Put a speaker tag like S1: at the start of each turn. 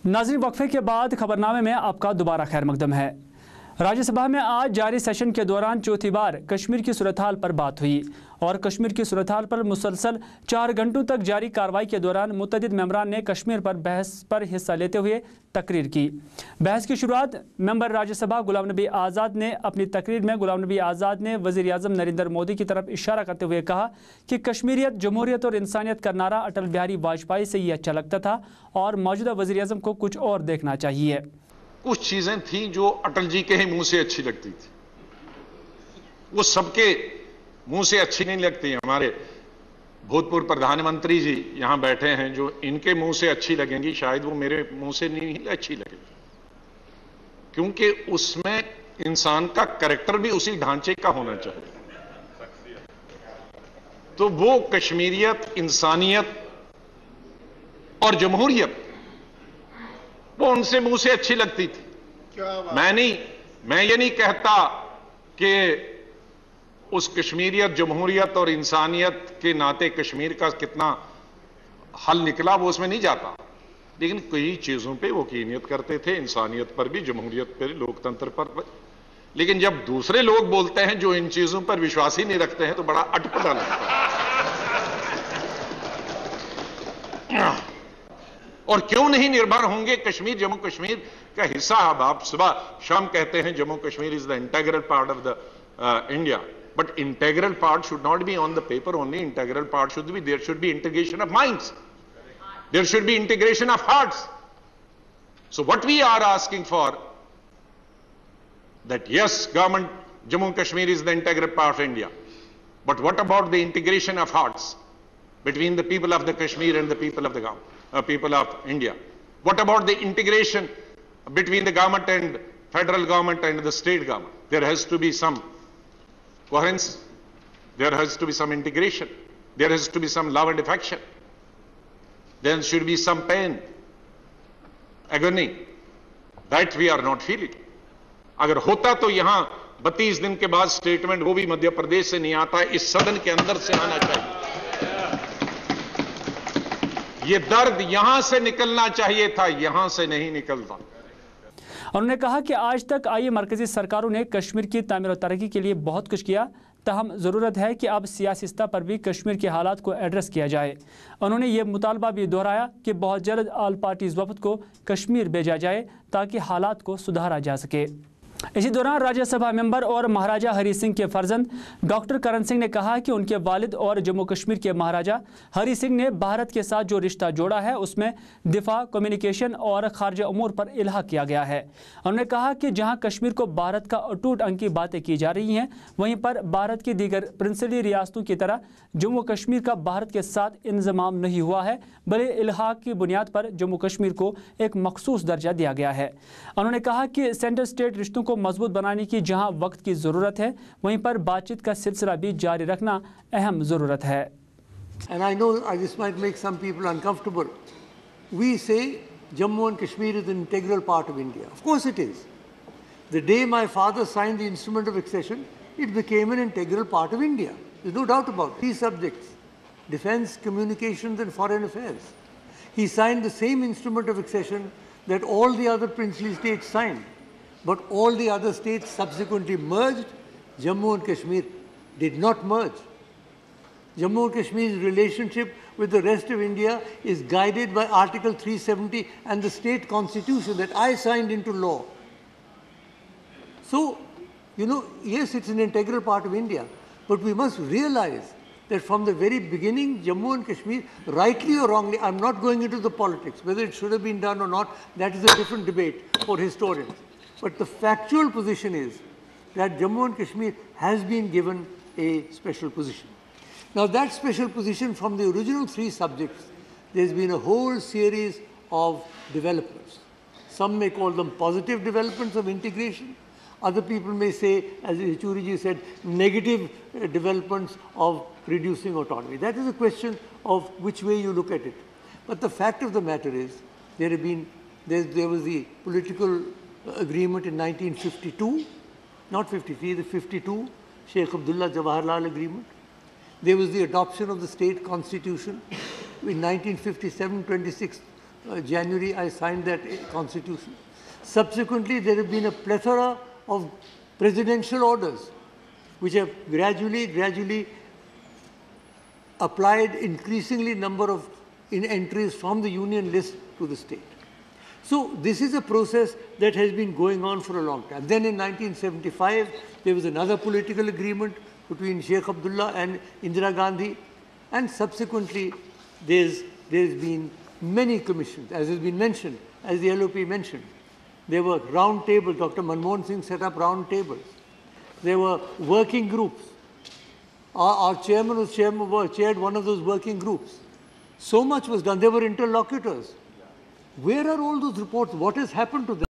S1: नाज़रीन, वक्फे के बाद खबरनामे में आपका दोबारा खैर मकदम है। राज्यसभा में आज जारी सेशन के दौरान चौथी बार कश्मीर की सूरत हाल पर बात हुई और कश्मीर की सूरत हाल पर मुसलसल 4 घंटों तक जारी कार्रवाई के दौरान मुतअद्दिद मेंबरान ने कश्मीर पर बहस पर हिस्सा लेते हुए तकरीर की। बहस की शुरुआत मेंबर राज्यसभा गुलाम नबी आज़ाद ने अपनी तकरीर में गुलाम नबी आज़ाद ने वज़ीर आज़म नरेंद्र मोदी की तरफ इशारा करते हुए कहा कि कश्मीरियत, जमहूरियत और इंसानियत का नारा अटल बिहारी वाजपेयी से ही अच्छा लगता था और मौजूदा वज़ीर आज़म को कुछ और देखना चाहिए।
S2: कुछ चीजें थी जो अटल जी के ही मुंह से अच्छी लगती थी, वो सबके मुंह से अच्छी नहीं लगती। हमारे भूतपूर्व प्रधानमंत्री जी यहां बैठे हैं, जो इनके मुंह से अच्छी लगेंगी शायद वो मेरे मुंह से नहीं अच्छी लगेगी, क्योंकि उसमें इंसान का कैरेक्टर भी उसी ढांचे का होना चाहिए। तो वो कश्मीरियत, इंसानियत और जमहूरियत वो उनसे मुंह से अच्छी लगती थी। मैं ये नहीं कहता कि उस कश्मीरियत, जमहूरियत और इंसानियत के नाते कश्मीर का कितना हल निकला वो उसमें नहीं जाता, लेकिन कई चीजों पे वो यकीनियत करते थे, इंसानियत पर भी, जमहूरियत पर, लोकतंत्र पर। लेकिन जब दूसरे लोग बोलते हैं जो इन चीजों पर विश्वास ही नहीं रखते हैं तो बड़ा अटपटा लगता है। और क्यों नहीं निर्भर होंगे? कश्मीर जम्मू कश्मीर का हिस्सा। अब आप सुबह शाम कहते हैं Jammu Kashmir is the integral part of the India, but integral part should not be on the paper only. Integral part should be, there should be integration of minds, there should be integration of hearts. So what we are asking for, that yes, government Jammu and Kashmir is the integral part of India, but what about the integration of hearts between the people of the Kashmir and the people of the people of India? What about the integration between the government and federal government and the state government? There has to be some coherence, there has to be some integration, there has to be some love and affection, there should be some pain, agony. That we are not feeling. अगर होता तो यहां 32 दिन के बाद statement, वो भी मध्य प्रदेश से नहीं आता, इस सदन के अंदर से आना चाहिए। ये दर्द यहां से निकलना चाहिए था, यहां से नहीं निकलता।
S1: उन्होंने कहा कि आज तक आई मरकजी सरकारों ने कश्मीर की तामीर और तरक्की के लिए बहुत कुछ किया, तहम ज़रूरत है कि अब सियासी सतह पर भी कश्मीर के हालात को एड्रेस किया जाए। उन्होंने ये मुतालबा भी दोहराया कि बहुत जल्द ऑल पार्टीज़ वफद को कश्मीर भेजा जाए ताकि हालात को सुधारा जा सके। इसी दौरान राज्यसभा मेंबर और महाराजा हरी सिंह के फर्जंद डॉक्टर करण सिंह ने कहा कि उनके वालिद और जम्मू कश्मीर के महाराजा हरी सिंह ने भारत के साथ जो रिश्ता जोड़ा है उसमें दिफा, कम्युनिकेशन और खारजा उमूर पर इल्हा किया गया है। उन्होंने कहा कि जहां कश्मीर को भारत का अटूट अंग की बातें की जा रही हैं, वहीं पर भारत की दीगर प्रिंसली रियासतों की तरह जम्मू कश्मीर का भारत के साथ इंजमाम नहीं हुआ है, बल्कि इल्हाक की बुनियाद पर जम्मू कश्मीर को एक मखसूस दर्जा दिया गया है। उन्होंने कहा कि सेंटर स्टेट रिश्तों को मजबूत बनाने की जहां वक्त की ज़रूरत है, वहीं पर बातचीत का सिलसिला भी जारी रखना अहम ज़रूरत है।
S3: And I know this might make some people uncomfortable. We say Jammu and Kashmir is an integral part of India. Of course it is. The day my father signed the instrument of accession, it became an integral part of India. There's no doubt about it. 3 subjects: defense, communications and foreign affairs. He signed the same instrument of accession that all the other princely states signed. But all the other states subsequently merged. Jammu and Kashmir did not merge. Jammu and Kashmir's relationship with the rest of India is guided by Article 370 and the state constitution that I signed into law. So, yes, it's an integral part of India, but we must realize that from the very beginning, Jammu and Kashmir, rightly or wrongly, I'm not going into the politics, whether it should have been done or not, that is a different debate for historians. But the factual position is that Jammu and Kashmir has been given a special position. Now that special position, from the original 3 subjects, there's been a whole series of developments. Some may call them positive developments of integration. Other people may say, as Yechury said, negative developments of reducing autonomy. That is a question of which way you look at it. But the fact of the matter is, there was the political agreement in 1952, not 53, the 52, Sheikh Abdullah Jawaharlal agreement. There was the adoption of the state constitution in 1957, 26th January, I signed that constitution. Subsequently, there have been a plethora of presidential orders which have gradually applied increasingly number of entries from the union list to the state. So this is a process that has been going on for a long time. Then in 1975, there was another political agreement between Sheikh Abdullah and Indira Gandhi, and subsequently there's been many commissions, as has been mentioned, as the LOP mentioned. There were round tables. Dr. Manmohan Singh set up round tables. There were working groups. Our chairman chaired one of those working groups. So much was done. There were interlocutors. Where are all those reports? What has happened to them?